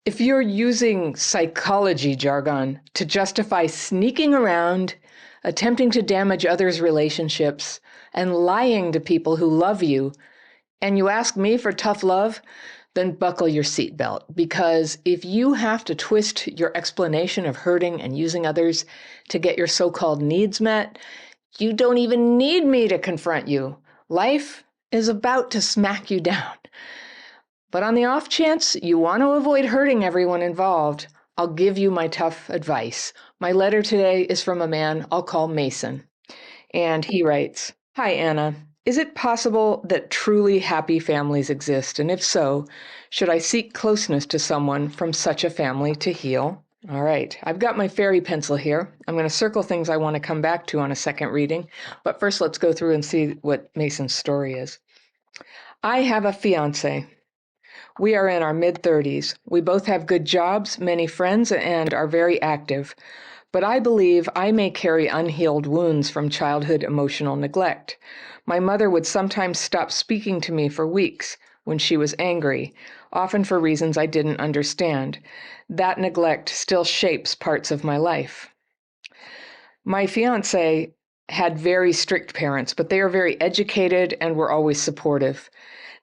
If you're using psychology jargon to justify sneaking around, attempting to damage others' relationships, and lying to people who love you, and you ask me for tough love, then buckle your seatbelt. Because if you have to twist your explanation of hurting and using others to get your so-called needs met, you don't even need me to confront you. Life is about to smack you down. But on the off chance you want to avoid hurting everyone involved, I'll give you my tough advice. My letter today is from a man I'll call Mason. And he writes, "Hi, Anna. Is it possible that truly happy families exist? And if so, should I seek closeness to someone from such a family to heal?" All right, I've got my fairy pencil here. I'm going to circle things I want to come back to on a second reading. But first, let's go through and see what Mason's story is. I have a fiance. We are in our mid-30s. We both have good jobs, many friends, and are very active. But I believe I may carry unhealed wounds from childhood emotional neglect. My mother would sometimes stop speaking to me for weeks when she was angry, often for reasons I didn't understand. That neglect still shapes parts of my life. My fiancé had very strict parents, but they are very educated and were always supportive.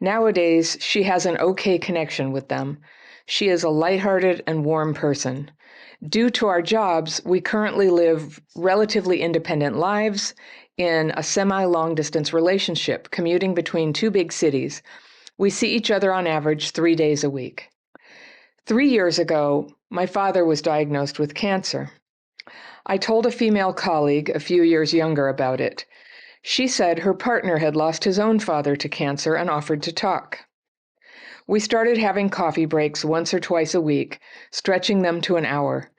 Nowadays, she has an okay connection with them. She is a lighthearted and warm person. Due to our jobs, we currently live relatively independent lives in a semi-long distance relationship, commuting between two big cities. We see each other on average 3 days a week. 3 years ago, my father was diagnosed with cancer. I told a female colleague, a few years younger, about it. She said her partner had lost his own father to cancer and offered to talk. We started having coffee breaks once or twice a week, stretching them to an hour.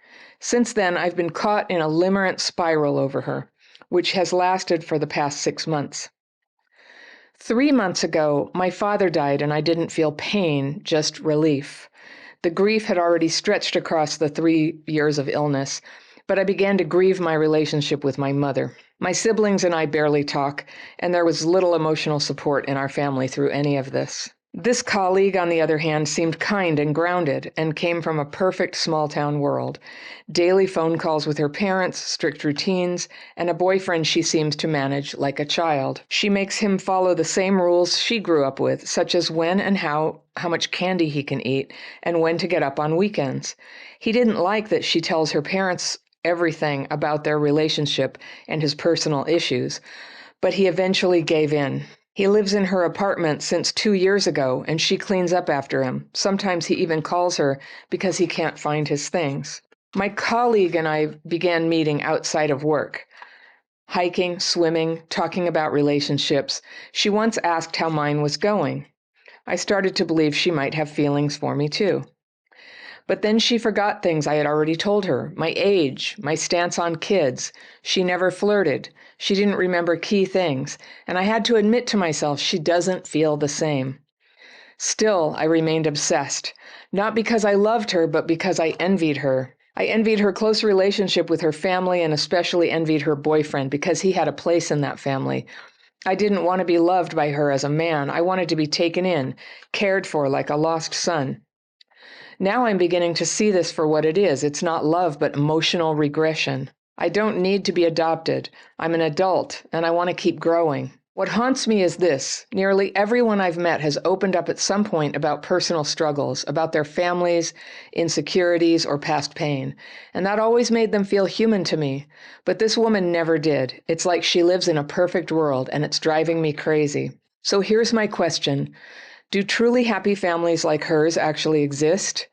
Since then, I've been caught in a Limrance spiral over her, which has lasted for the past 6 months. 3 months ago, my father died and I didn't feel pain, just relief. The grief had already stretched across the 3 years of illness, but I began to grieve my relationship with my mother. My siblings and I barely talk, and there was little emotional support in our family through any of this. This colleague, on the other hand, seemed kind and grounded and came from a perfect small-town world. Daily phone calls with her parents, strict routines, and a boyfriend she seems to manage like a child. She makes him follow the same rules she grew up with, such as when and how much candy he can eat, and when to get up on weekends. He didn't like that she tells her parents everything about their relationship and his personal issues, but he eventually gave in. He lives in her apartment since 2 years ago, and she cleans up after him. Sometimes he even calls her because he can't find his things. My colleague and I began meeting outside of work, hiking, swimming, talking about relationships. She once asked how mine was going. I started to believe she might have feelings for me too. But then she forgot things I had already told her, my age, my stance on kids. She never flirted. She didn't remember key things, and I had to admit to myself she doesn't feel the same. Still, I remained obsessed, not because I loved her, but because I envied her. I envied her close relationship with her family and especially envied her boyfriend because he had a place in that family. I didn't want to be loved by her as a man. I wanted to be taken in, cared for like a lost son. Now I'm beginning to see this for what it is. It's not love, but emotional regression. I don't need to be adopted. I'm an adult, and I want to keep growing. What haunts me is this. Nearly everyone I've met has opened up at some point about personal struggles, about their families, insecurities, or past pain. And that always made them feel human to me. But this woman never did. It's like she lives in a perfect world, and it's driving me crazy. So here's my question. Do truly happy families like hers actually exist?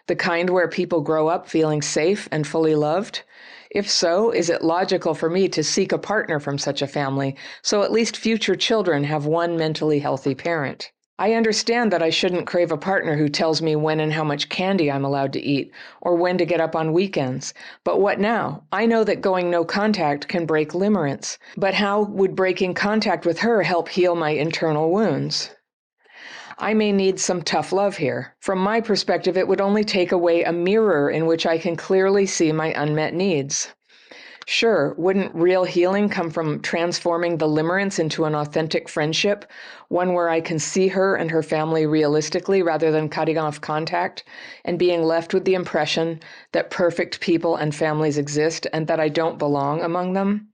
The kind where people grow up feeling safe and fully loved? If so, is it logical for me to seek a partner from such a family so at least future children have one mentally healthy parent? I understand that I shouldn't crave a partner who tells me when and how much candy I'm allowed to eat or when to get up on weekends. But what now? I know that going no contact can break limerence. But how would breaking contact with her help heal my internal wounds? I may need some tough love here. From my perspective, it would only take away a mirror in which I can clearly see my unmet needs. Sure, wouldn't real healing come from transforming the Limrance into an authentic friendship, one where I can see her and her family realistically rather than cutting off contact and being left with the impression that perfect people and families exist and that I don't belong among them?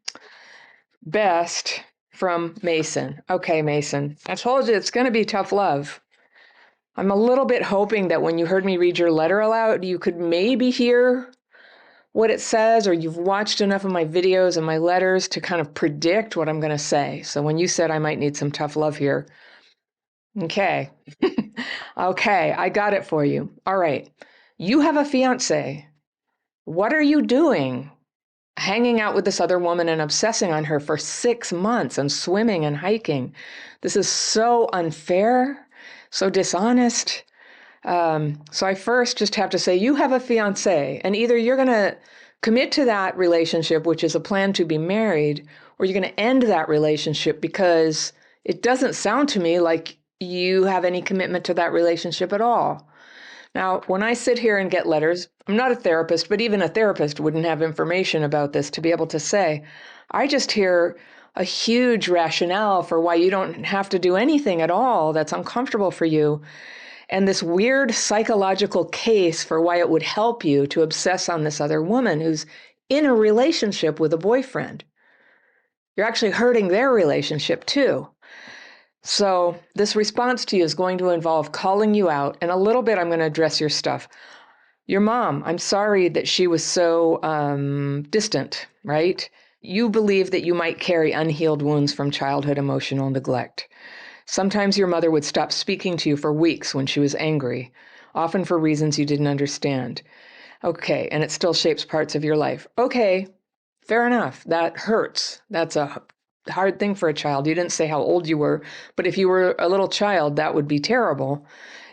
Best from Mason. Okay, Mason, I told you it's going to be tough love. I'm a little bit hoping that when you heard me read your letter aloud, you could maybe hear what it says, or you've watched enough of my videos and my letters to kind of predict what I'm going to say. So when you said I might need some tough love here, okay. Okay, I got it for you. All right. You have a fiance. What are you doing? Hanging out with this other woman and obsessing on her for 6 months and swimming and hiking. This is so unfair, so dishonest. So I first just have to say, you have a fiance, and either you're going to commit to that relationship, which is a plan to be married, or you're going to end that relationship because it doesn't sound to me like you have any commitment to that relationship at all. Now, when I sit here and get letters, I'm not a therapist, but even a therapist wouldn't have information about this to be able to say. I just hear a huge rationale for why you don't have to do anything at all that's uncomfortable for you, and this weird psychological case for why it would help you to obsess on this other woman who's in a relationship with a boyfriend. You're actually hurting their relationship too. So this response to you is going to involve calling you out, and a little bit I'm going to address your stuff. Your mom, I'm sorry that she was so distant, right? You believe that you might carry unhealed wounds from childhood emotional neglect. Sometimes your mother would stop speaking to you for weeks when she was angry, often for reasons you didn't understand. Okay, and it still shapes parts of your life. Okay, fair enough. That hurts. That's a hard thing for a child. You didn't say how old you were, but if you were a little child, that would be terrible.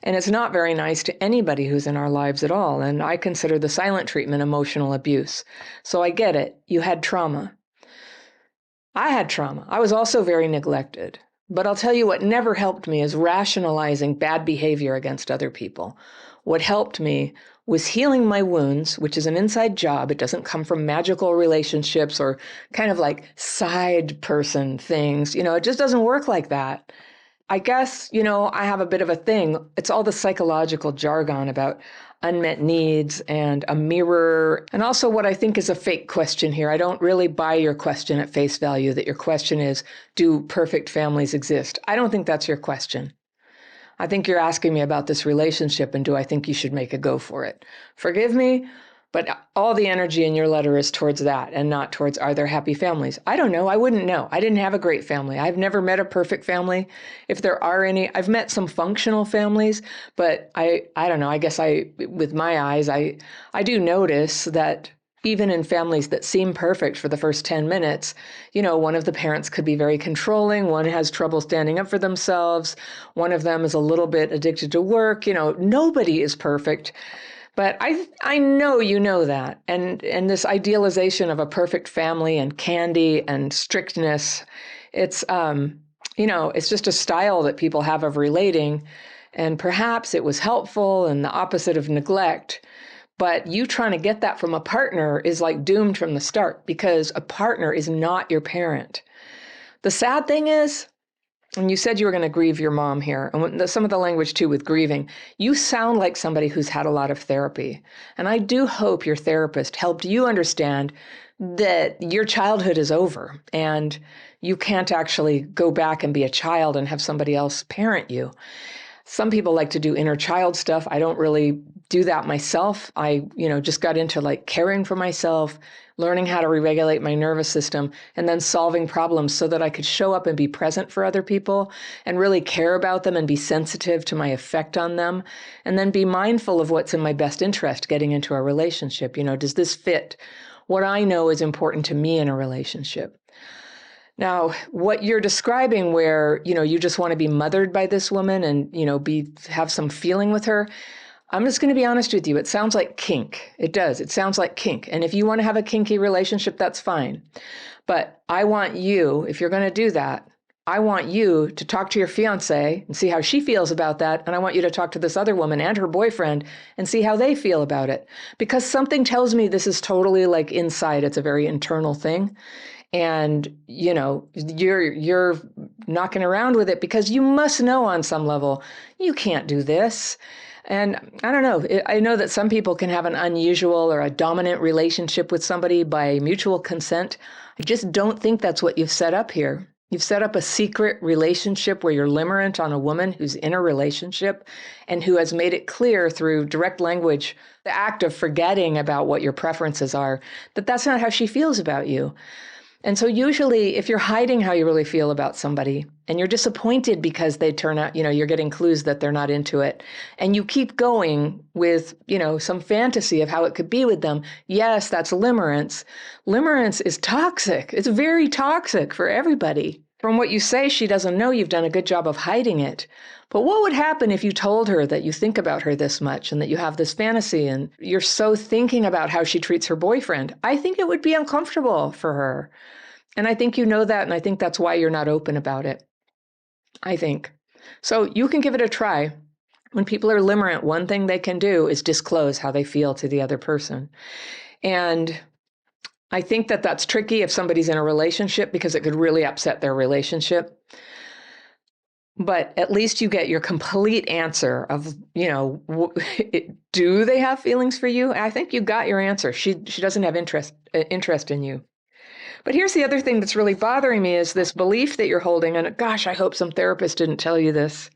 And it's not very nice to anybody who's in our lives at all. And I consider the silent treatment emotional abuse. So I get it. You had trauma. I had trauma. I was also very neglected. But I'll tell you what never helped me is rationalizing bad behavior against other people. What helped me was healing my wounds, which is an inside job. It doesn't come from magical relationships or kind of like side person things. It just doesn't work like that. I guess, I have a bit of a thing. It's all the psychological jargon about unmet needs and a mirror. And also what I think is a fake question here. I don't really buy your question at face value that your question is, do perfect families exist? I don't think that's your question. I think you're asking me about this relationship and do I think you should make a go for it? Forgive me, but all the energy in your letter is towards that and not towards, are there happy families? I don't know. I wouldn't know. I didn't have a great family. I've never met a perfect family. If there are any, I've met some functional families, but I don't know. I guess with my eyes, I do notice that even in families that seem perfect for the first 10 minutes, one of the parents could be very controlling. One has trouble standing up for themselves. One of them is a little bit addicted to work. Nobody is perfect. But I know you know that. And this idealization of a perfect family and candy and strictness, it's just a style that people have of relating. And perhaps it was helpful and the opposite of neglect. But you trying to get that from a partner is like doomed from the start because a partner is not your parent. The sad thing is, and you said you were going to grieve your mom here, and some of the language too with grieving, you sound like somebody who's had a lot of therapy. And I do hope your therapist helped you understand that your childhood is over and you can't actually go back and be a child and have somebody else parent you. Some people like to do inner child stuff. I don't really do that myself. I, just got into like caring for myself, learning how to re-regulate my nervous system, and then solving problems so that I could show up and be present for other people and really care about them and be sensitive to my effect on them, and then be mindful of what's in my best interest getting into a relationship. Does this fit what I know is important to me in a relationship? Now, what you're describing where, you just want to be mothered by this woman and, have some feeling with her, I'm just going to be honest with you. It sounds like kink. It does. It sounds like kink. And if you want to have a kinky relationship, that's fine. But I want you, if you're going to do that, I want you to talk to your fiance and see how she feels about that. And I want you to talk to this other woman and her boyfriend and see how they feel about it. Because something tells me this is totally like inside. It's a very internal thing. And, you're knocking around with it because you must know on some level, you can't do this. And I don't know. I know that some people can have an unusual or a dominant relationship with somebody by mutual consent. I just don't think that's what you've set up here. You've set up a secret relationship where you're limerent on a woman who's in a relationship and who has made it clear through direct language, the act of forgetting about what your preferences are, that that's not how she feels about you. And so usually if you're hiding how you really feel about somebody and you're disappointed because they turn out, you're getting clues that they're not into it, and you keep going with, some fantasy of how it could be with them, yes, that's limerence. Limerence is toxic. It's very toxic for everybody. From what you say, she doesn't know you've done a good job of hiding it. But what would happen if you told her that you think about her this much and that you have this fantasy and you're so thinking about how she treats her boyfriend? I think it would be uncomfortable for her. And I think you know that, and I think that's why you're not open about it. I think. So you can give it a try. When people are limerent, one thing they can do is disclose how they feel to the other person. And I think that that's tricky if somebody's in a relationship because it could really upset their relationship. But at least you get your complete answer of, do they have feelings for you? I think you got your answer. She doesn't have interest in you. But here's the other thing that's really bothering me is this belief that you're holding. And gosh, I hope some therapist didn't tell you this,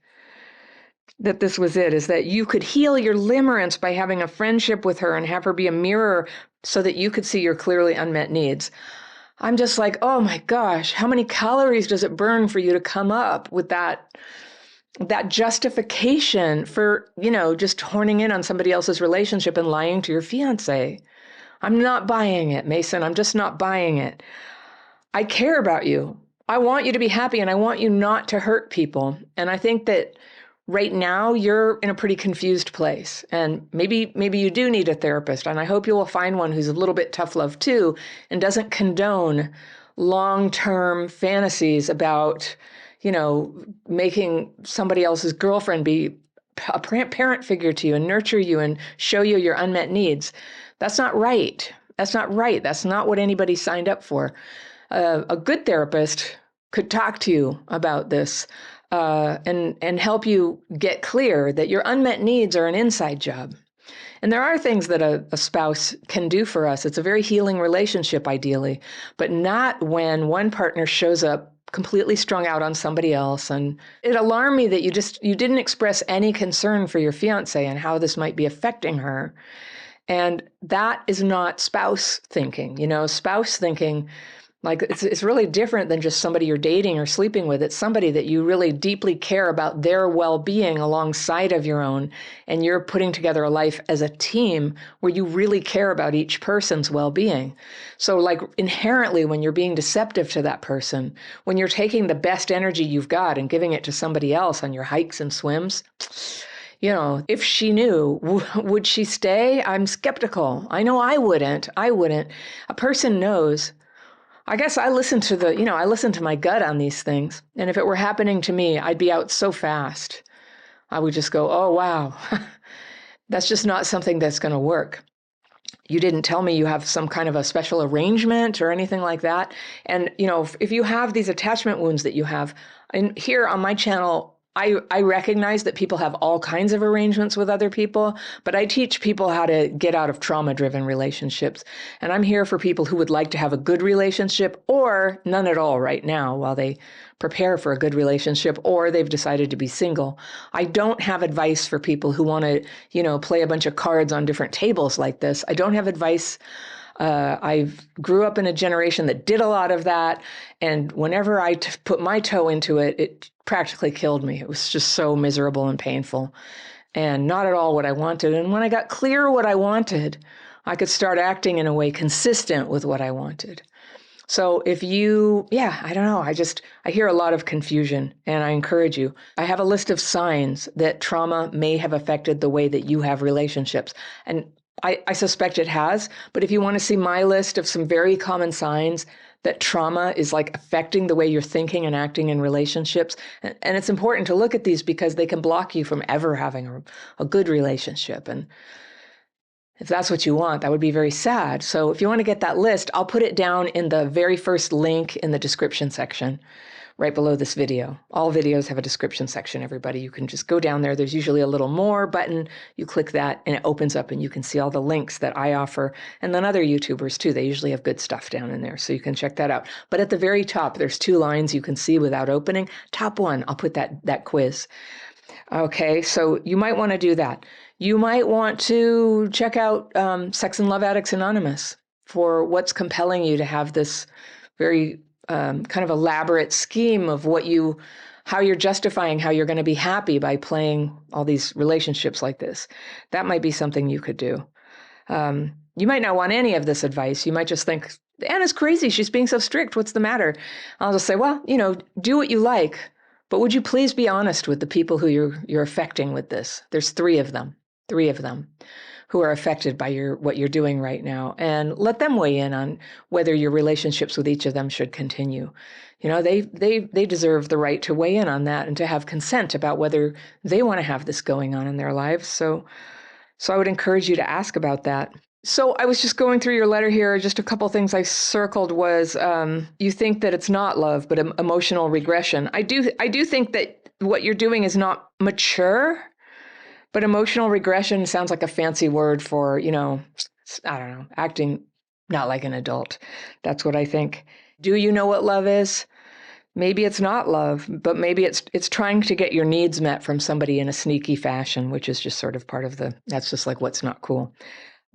that this was it, is that you could heal your limerence by having a friendship with her and have her be a mirror so that you could see your clearly unmet needs. I'm just like, oh my gosh, how many calories does it burn for you to come up with that justification for, just horning in on somebody else's relationship and lying to your fiance? I'm not buying it, Mason. I'm just not buying it. I care about you. I want you to be happy and I want you not to hurt people. And I think that right now you're in a pretty confused place. And maybe you do need a therapist. And I hope you will find one who's a little bit tough love too and doesn't condone long-term fantasies about, making somebody else's girlfriend be a parent figure to you and nurture you and show you your unmet needs. That's not right. That's not right. That's not what anybody signed up for. A good therapist could talk to you about this and help you get clear that your unmet needs are an inside job. And there are things that a spouse can do for us. It's a very healing relationship, ideally, but not when one partner shows up completely strung out on somebody else. And it alarmed me that you didn't express any concern for your fiance and how this might be affecting her. And that is not spouse thinking. Spouse thinking, like it's really different than just somebody you're dating or sleeping with. It's somebody that you really deeply care about their well-being alongside of your own. And you're putting together a life as a team where you really care about each person's well-being. So like inherently, when you're being deceptive to that person, when you're taking the best energy you've got and giving it to somebody else on your hikes and swims, if she knew, would she stay? I'm skeptical. I know I wouldn't. A person knows. I guess I listen to my gut on these things. And if it were happening to me, I'd be out so fast. I would just go, oh, wow, that's just not something that's going to work. You didn't tell me you have some kind of a special arrangement or anything like that. And, if you have these attachment wounds that you have, and here on my channel, I recognize that people have all kinds of arrangements with other people, but I teach people how to get out of trauma-driven relationships. And I'm here for people who would like to have a good relationship or none at all right now while they prepare for a good relationship or they've decided to be single. I don't have advice for people who want to, play a bunch of cards on different tables like this. I don't have advice. I grew up in a generation that did a lot of that. And whenever I put my toe into it, it practically killed me. It was just so miserable and painful and not at all what I wanted. And when I got clear what I wanted, I could start acting in a way consistent with what I wanted. So if I don't know, I hear a lot of confusion and I encourage you. I have a list of signs that trauma may have affected the way that you have relationships. And I suspect it has, but if you want to see my list of some very common signs, that trauma is like affecting the way you're thinking and acting in relationships. And it's important to look at these because they can block you from ever having a good relationship. And if that's what you want, that would be very sad. So if you want to get that list, I'll put it down in the very first link in the description section right below this video. All videos have a description section, everybody. You can just go down there. There's usually a little more button. You click that and it opens up and you can see all the links that I offer. And then other YouTubers too. They usually have good stuff down in there. So you can check that out. But at the very top, there's 2 lines you can see without opening. Top one, I'll put that quiz. Okay, so you might want to do that. You might want to check out Sex and Love Addicts Anonymous for what's compelling you to have this very kind of elaborate scheme of how you're justifying how you're going to be happy by playing all these relationships like this. That might be something you could do. You might not want any of this advice. You might just think, Anna's crazy. She's being so strict. What's the matter? I'll just say, well, do what you like, but would you please be honest with the people who you're affecting with this? There's 3 of them who are affected by what you're doing right now, and let them weigh in on whether your relationships with each of them should continue. They deserve the right to weigh in on that and to have consent about whether they want to have this going on in their lives. So I would encourage you to ask about that. So I was just going through your letter here. Just a couple things I circled was you think that it's not love, but emotional regression. I do think that what you're doing is not mature. But emotional regression sounds like a fancy word for, I don't know, acting not like an adult. That's what I think. Do you know what love is? Maybe it's not love, but maybe it's trying to get your needs met from somebody in a sneaky fashion, which is just sort of part of that's just like what's not cool.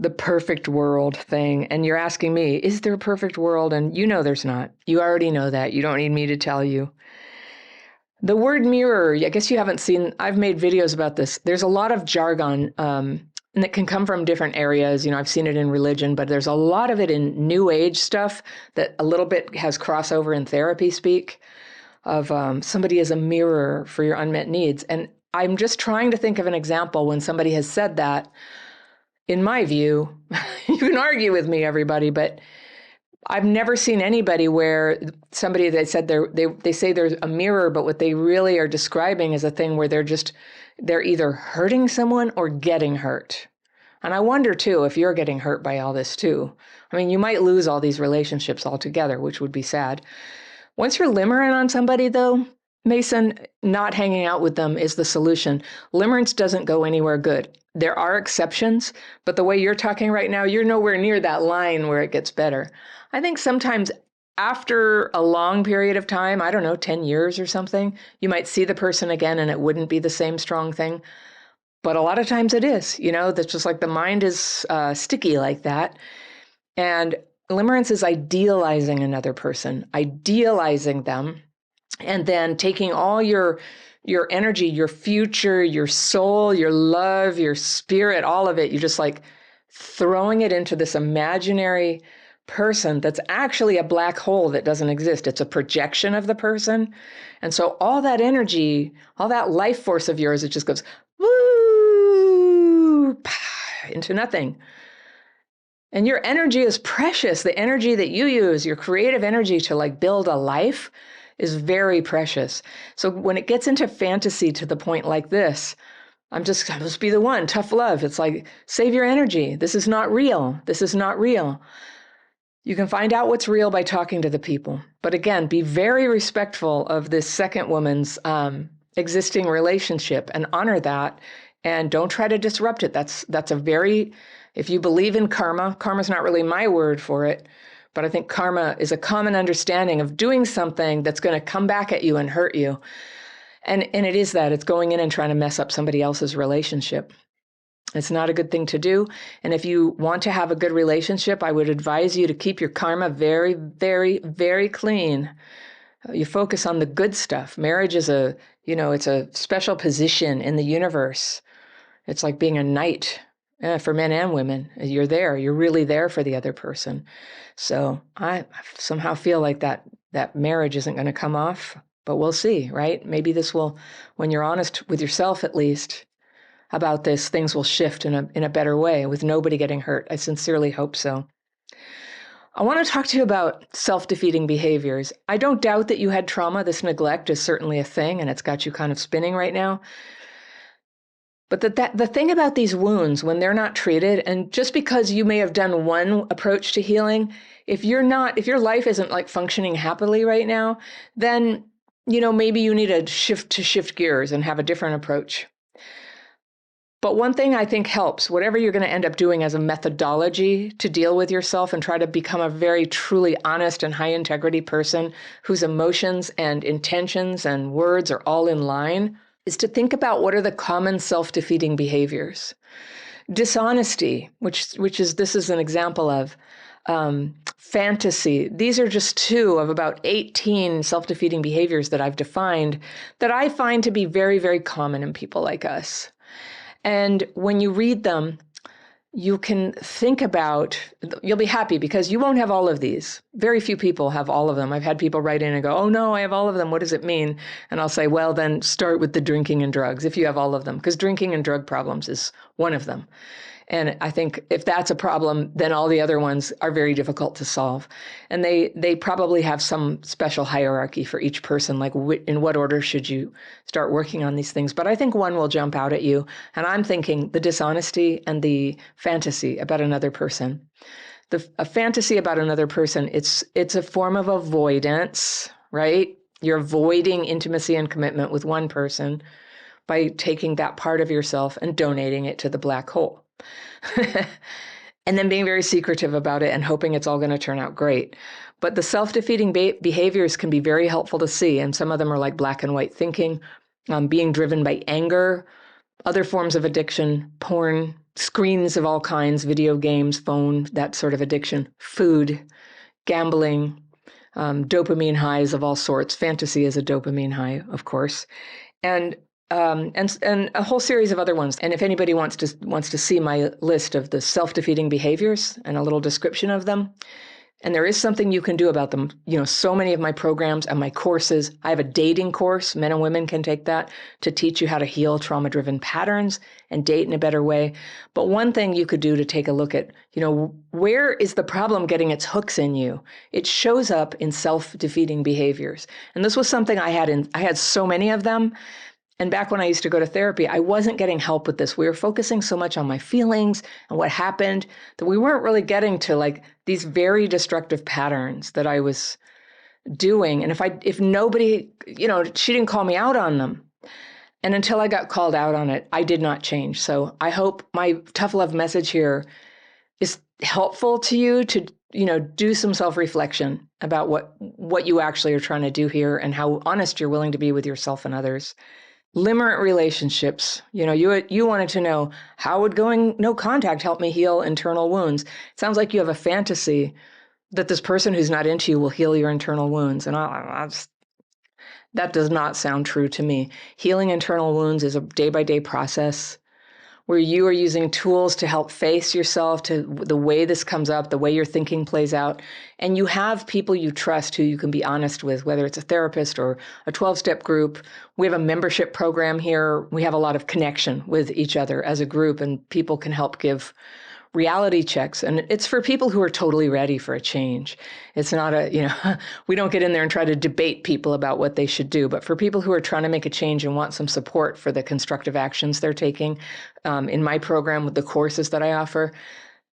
The perfect world thing. And you're asking me, is there a perfect world? And there's not. You already know that. You don't need me to tell you. The word mirror, I guess you haven't seen, I've made videos about this. There's a lot of jargon and it can come from different areas. I've seen it in religion, but there's a lot of it in New Age stuff that a little bit has crossover in therapy speak of somebody as a mirror for your unmet needs. And I'm just trying to think of an example when somebody has said that. In my view, you can argue with me, everybody, but I've never seen anybody where somebody, they said they say there's a mirror, but what they really are describing is a thing where they're either hurting someone or getting hurt. And I wonder too, if you're getting hurt by all this too. I mean, you might lose all these relationships altogether, which would be sad. Once you're limerent on somebody though, Mason, not hanging out with them is the solution. Limerence doesn't go anywhere good. There are exceptions, but the way you're talking right now, you're nowhere near that line where it gets better. I think sometimes after a long period of time, I don't know, 10 years or something, you might see the person again and it wouldn't be the same strong thing. But a lot of times it is, that's just like the mind is sticky like that. And limerence is idealizing another person, idealizing them, and then taking all your energy, your future, your soul, your love, your spirit, all of it, you're just like throwing it into this imaginary person that's actually a black hole that doesn't exist. It's a projection of the person. And so all that energy, all that life force of yours, it just goes woo, into nothing. And your energy is precious. The energy that you use, your creative energy to like build a life, is very precious. So when it gets into fantasy to the point like this, I must be the one, tough love. It's like, save your energy. This is not real. This is not real. You can find out what's real by talking to the people. But again, be very respectful of this second woman's existing relationship and honor that. And don't try to disrupt it. That's if you believe in karma's not really my word for it. But I think karma is a common understanding of doing something that's going to come back at you and hurt you. And it is that. It's going in and trying to mess up somebody else's relationship. It's not a good thing to do. And if you want to have a good relationship, I would advise you to keep your karma very, very, very clean. You focus on the good stuff. Marriage is it's a special position in the universe. It's like being a knight. For men and women, you're really there for the other person. So I somehow feel like that marriage isn't going to come off, but we'll see, right? Maybe this will, when you're honest with yourself at least about this, things will shift in a better way with nobody getting hurt. I sincerely hope so. I want to talk to you about self-defeating behaviors. I don't doubt that you had trauma. This neglect is certainly a thing, and it's got you kind of spinning right now. But the thing about these wounds, when they're not treated, and just because you may have done one approach to healing, if your life isn't like functioning happily right now, then, maybe you need to shift gears and have a different approach. But one thing I think helps, whatever you're going to end up doing as a methodology to deal with yourself and try to become a very truly honest and high integrity person whose emotions and intentions and words are all in line, is to think about what are the common self-defeating behaviors. Dishonesty, this is an example of. Fantasy. These are just 2 of about 18 self-defeating behaviors that I've defined that I find to be very, very common in people like us. And when you read them, you can think about, you'll be happy because you won't have all of these. Very few people have all of them. I've had people write in and go, oh no, I have all of them. What does it mean? And I'll say, well, then start with the drinking and drugs if you have all of them, because drinking and drug problems is one of them. And I think if that's a problem, then all the other ones are very difficult to solve. And they probably have some special hierarchy for each person, like in what order should you start working on these things. But I think one will jump out at you. And I'm thinking the dishonesty and the fantasy about another person. A fantasy about another person, it's a form of avoidance, right? You're avoiding intimacy and commitment with one person by taking that part of yourself and donating it to the black hole. And then being very secretive about it and hoping it's all going to turn out great. But the self-defeating behaviors can be very helpful to see. And some of them are like black and white thinking, being driven by anger, other forms of addiction, porn, screens of all kinds, video games, phone, that sort of addiction, food, gambling, dopamine highs of all sorts. Fantasy is a dopamine high, of course. And a whole series of other ones. And if anybody wants to see my list of the self-defeating behaviors and a little description of them, and there is something you can do about them. So many of my programs and my courses, I have a dating course, men and women can take that to teach you how to heal trauma-driven patterns and date in a better way. But one thing you could do to take a look at, where is the problem getting its hooks in you? It shows up in self-defeating behaviors. And this was something I had so many of them. And back when I used to go to therapy, I wasn't getting help with this. We were focusing so much on my feelings and what happened that we weren't really getting to like these very destructive patterns that I was doing. And if nobody, she didn't call me out on them. And until I got called out on it, I did not change. So I hope my tough love message here is helpful to you to, do some self-reflection about what you actually are trying to do here and how honest you're willing to be with yourself and others. Limrance relationships. You wanted to know, how would going no contact help me heal internal wounds? It sounds like you have a fantasy that this person who's not into you will heal your internal wounds. And that does not sound true to me. Healing internal wounds is a day-by-day process where you are using tools to help face yourself, to the way this comes up, the way your thinking plays out. And you have people you trust who you can be honest with, whether it's a therapist or a 12-step group. We have a membership program here. We have a lot of connection with each other as a group, and people can help give reality checks. And it's for people who are totally ready for a change. It's not we don't get in there and try to debate people about what they should do, but for people who are trying to make a change and want some support for the constructive actions they're taking, in my program with the courses that I offer,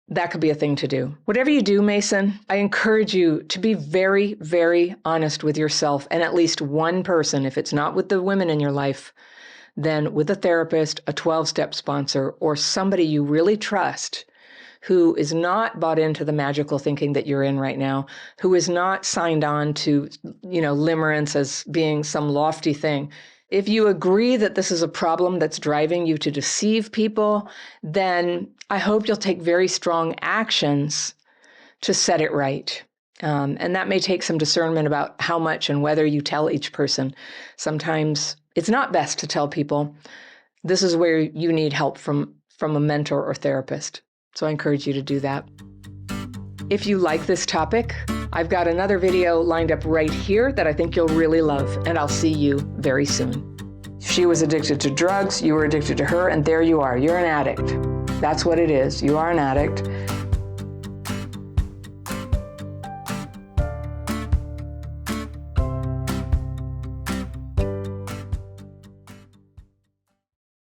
that could be a thing to do. Whatever you do, Mason, I encourage you to be very, very honest with yourself and at least one person. If it's not with the women in your life, then with a therapist, a 12-step sponsor, or somebody you really trust who is not bought into the magical thinking that you're in right now, who is not signed on to, Limrance as being some lofty thing. If you agree that this is a problem that's driving you to deceive people, then I hope you'll take very strong actions to set it right. And that may take some discernment about how much and whether you tell each person. Sometimes it's not best to tell people. This is where you need help from a mentor or therapist. So I encourage you to do that. If you like this topic, I've got another video lined up right here that I think you'll really love, and I'll see you very soon. She was addicted to drugs, you were addicted to her, and there you are. You're an addict. That's what it is. You are an addict.